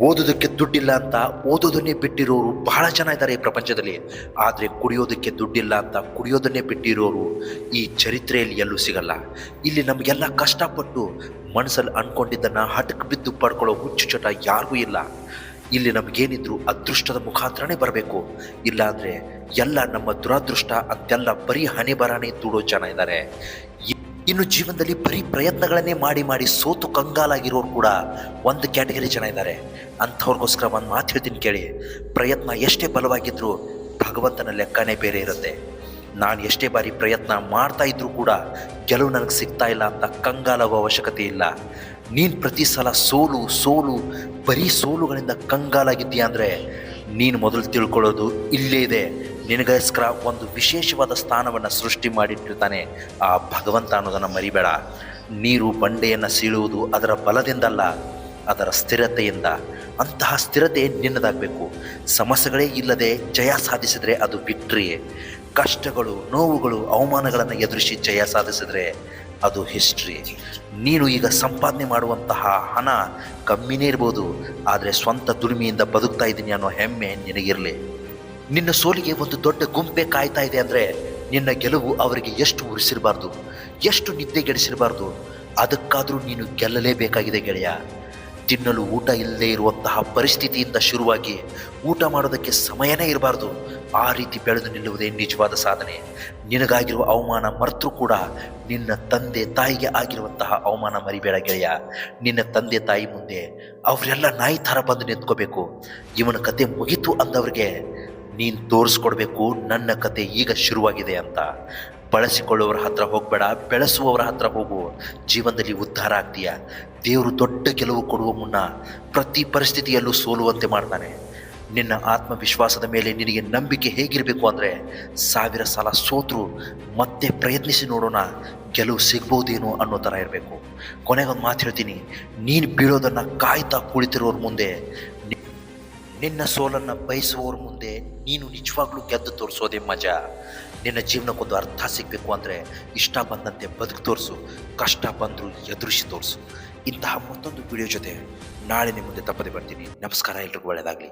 ಓದೋದಕ್ಕೆ ದುಡ್ಡಿಲ್ಲ ಅಂತ ಓದೋದನ್ನೇ ಬಿಟ್ಟಿರೋರು ಬಹಳ ಜನ ಇದ್ದಾರೆ ಈ ಪ್ರಪಂಚದಲ್ಲಿ. ಆದರೆ ಕುಡಿಯೋದಕ್ಕೆ ದುಡ್ಡಿಲ್ಲ ಅಂತ ಕುಡಿಯೋದನ್ನೇ ಬಿಟ್ಟಿರೋರು ಈ ಚರಿತ್ರೆಯಲ್ಲಿ ಎಲ್ಲೂ ಸಿಗಲ್ಲ. ಇಲ್ಲಿ ನಮಗೆಲ್ಲ ಕಷ್ಟಪಟ್ಟು ಮನಸ್ಸಲ್ಲಿ ಅಂದ್ಕೊಂಡಿದ್ದನ್ನು ಹಠಕ್ಕೆ ಬಿದ್ದು ಪಡ್ಕೊಳ್ಳೋ ಹುಚ್ಚು ಚಟ ಯಾರಿಗೂ ಇಲ್ಲ. ಇಲ್ಲಿ ನಮಗೇನಿದ್ರು ಅದೃಷ್ಟದ ಮುಖಾಂತರನೇ ಬರಬೇಕು. ಇಲ್ಲಾಂದರೆ ಎಲ್ಲ ನಮ್ಮ ದುರಾದೃಷ್ಟ ಅಂತೆಲ್ಲ ಬರೀ ಹಣೆ ಬರಾನೇ ದೂಡೋ ಜನ ಇದ್ದಾರೆ. ಇನ್ನು ಜೀವನದಲ್ಲಿ ಬರೀ ಪ್ರಯತ್ನಗಳನ್ನೇ ಮಾಡಿ ಮಾಡಿ ಸೋತು ಕಂಗಾಲಾಗಿರೋರು ಕೂಡ ಒಂದು ಕ್ಯಾಟಗರಿ ಜನ ಇದ್ದಾರೆ. ಅಂಥವ್ರಿಗೋಸ್ಕರ ಒಂದು ಮಾತು ಹೇಳ್ತೀನಿ ಕೇಳಿ. ಪ್ರಯತ್ನ ಎಷ್ಟೇ ಬಲವಾಗಿದ್ದರೂ ಭಗವಂತನ ಲೆಕ್ಕನೇ ಬೇರೆ ಇರುತ್ತೆ. ನಾನು ಎಷ್ಟೇ ಬಾರಿ ಪ್ರಯತ್ನ ಮಾಡ್ತಾ ಇದ್ರೂ ಕೂಡ ಗೆಲುವು ನನಗೆ ಸಿಗ್ತಾ ಇಲ್ಲ ಅಂತ ಕಂಗಾಲಾಗೋ ಅವಶ್ಯಕತೆ ಇಲ್ಲ. ನೀನು ಪ್ರತಿ ಸಲ ಸೋಲು ಸೋಲು ಬರೀ ಸೋಲುಗಳಿಂದ ಕಂಗಾಲಾಗಿದ್ದೀಯ ಅಂದರೆ ನೀನು ಮೊದಲು ತಿಳ್ಕೊಳ್ಳೋದು ಇಲ್ಲೇ ಇದೆ. ನಿನಗೋಸ್ಕರ ಒಂದು ವಿಶೇಷವಾದ ಸ್ಥಾನವನ್ನು ಸೃಷ್ಟಿ ಮಾಡಿಟ್ಟಿರ್ತಾನೆ ಆ ಭಗವಂತ ಅನ್ನೋದನ್ನು ಮರಿಬೇಡ. ನೀರು ಬಂಡೆಯನ್ನು ಸೀಳುವುದು ಅದರ ಬಲದಿಂದಲ್ಲ, ಅದರ ಸ್ಥಿರತೆಯಿಂದ. ಅಂತಹ ಸ್ಥಿರತೆ ನಿನ್ನದಾಗಬೇಕು. ಸಮಸ್ಯೆಗಳೇ ಇಲ್ಲದೆ ಜಯ ಸಾಧಿಸಿದರೆ ಅದು ವಿಕ್ಟ್ರಿಯೇ. ಕಷ್ಟಗಳು, ನೋವುಗಳು, ಅವಮಾನಗಳನ್ನು ಎದುರಿಸಿ ಜಯ ಸಾಧಿಸಿದರೆ ಅದು ಹಿಸ್ಟ್ರಿ. ನೀನು ಈಗ ಸಂಪಾದನೆ ಮಾಡುವಂತಹ ಹಣ ಕಮ್ಮಿನೇ ಇರ್ಬೋದು, ಆದರೆ ಸ್ವಂತ ದುಡಿಮೆಯಿಂದ ಬದುಕ್ತಾ ಇದ್ದೀನಿ ಅನ್ನೋ ಹೆಮ್ಮೆ ನಿನಗಿರಲಿ. ನಿನ್ನ ಸೋಲಿಗೆ ಒಂದು ದೊಡ್ಡ ಗುಂಪೆ ಕಾಯ್ತಾ ಇದೆ ಅಂದರೆ ನಿನ್ನ ಗೆಲುವು ಅವರಿಗೆ ಎಷ್ಟು ಉರಿಸಿರಬಾರ್ದು, ಎಷ್ಟು ನಿದ್ದೆಗೆಡಿಸಿರಬಾರ್ದು. ಅದಕ್ಕಾದರೂ ನೀನು ಗೆಲ್ಲಲೇಬೇಕಾಗಿದೆ ಗೆಳೆಯ. ತಿನ್ನಲು ಊಟ ಇಲ್ಲದೇ ಇರುವಂತಹ ಪರಿಸ್ಥಿತಿಯಿಂದ ಶುರುವಾಗಿ ಊಟ ಮಾಡೋದಕ್ಕೆ ಸಮಯನೇ ಇರಬಾರ್ದು. ಆ ರೀತಿ ಬೆಳೆದು ನಿಲ್ಲುವುದೇ ನಿಜವಾದ ಸಾಧನೆ. ನಿನಗಾಗಿರುವ ಅವಮಾನ ಮರೆತರೂ ಕೂಡ ನಿನ್ನ ತಂದೆ ತಾಯಿಗೆ ಆಗಿರುವಂತಹ ಅವಮಾನ ಮರಿಬೇಡ ಗೆಳೆಯ. ನಿನ್ನ ತಂದೆ ತಾಯಿ ಮುಂದೆ ಅವರೆಲ್ಲ ನಾಯಿ ಥರ ಬಂದು ನಿಂತ್ಕೋಬೇಕು. ಇವನ ಕತೆ ಮುಗೀತು ಅಂದವ್ರಿಗೆ ನೀನು ತೋರಿಸ್ಕೊಡ್ಬೇಕು ನನ್ನ ಕತೆ ಈಗ ಶುರುವಾಗಿದೆ ಅಂತ. ಬಳಸಿಕೊಳ್ಳುವವರ ಹತ್ರ ಹೋಗಬೇಡ, ಬೆಳೆಸುವವರ ಹತ್ರ ಹೋಗು. ಜೀವನದಲ್ಲಿ ಉದ್ಧಾರ ಆಗ್ತೀಯ. ದೇವರು ದೊಡ್ಡ ಗೆಲುವು ಕೊಡುವ ಮುನ್ನ ಪ್ರತಿ ಪರಿಸ್ಥಿತಿಯಲ್ಲೂ ಸೋಲುವಂತೆ ಮಾಡ್ತಾನೆ. ನಿನ್ನ ಆತ್ಮವಿಶ್ವಾಸದ ಮೇಲೆ ನಿನಗೆ ನಂಬಿಕೆ ಹೇಗಿರಬೇಕು ಅಂದರೆ 1000 ಸಲ ಸೋತರೂ ಮತ್ತೆ ಪ್ರಯತ್ನಿಸಿ ನೋಡೋಣ, ಗೆಲುವು ಸಿಗ್ಬೋದೇನೋ ಅನ್ನೋ ಥರ ಇರಬೇಕು. ಕೊನೆಗೊಂದು ಮಾತು ಹೇಳ್ತೀನಿ, ನೀನು ಬೀಳೋದನ್ನು ಕಾಯ್ತಾ ಕುಳಿತಿರೋರ ಮುಂದೆ, ನಿನ್ನ ಸೋಲನ್ನು ಬಯಸುವವ್ರ ಮುಂದೆ ನೀನು ನಿಜವಾಗ್ಲೂ ಗೆದ್ದು ತೋರಿಸೋದೇ ಮಜಾ. ನಿನ್ನ ಜೀವನಕ್ಕೊಂದು ಅರ್ಥ ಸಿಗಬೇಕು ಅಂದರೆ ಇಷ್ಟ ಬಂದಂತೆ ಬದುಕು ತೋರಿಸು, ಕಷ್ಟ ಬಂದರೂ ಎದುರಿಸಿ ತೋರಿಸು. ಇಂತಹ ಮತ್ತೊಂದು ವಿಡಿಯೋ ಜೊತೆ ನಾಳೆ ನಿಮ್ಮ ಮುಂದೆ ತಪ್ಪದೆ ಬರ್ತೀನಿ. ನಮಸ್ಕಾರ, ಎಲ್ರಿಗೂ ಒಳ್ಳೆಯದಾಗಲಿ.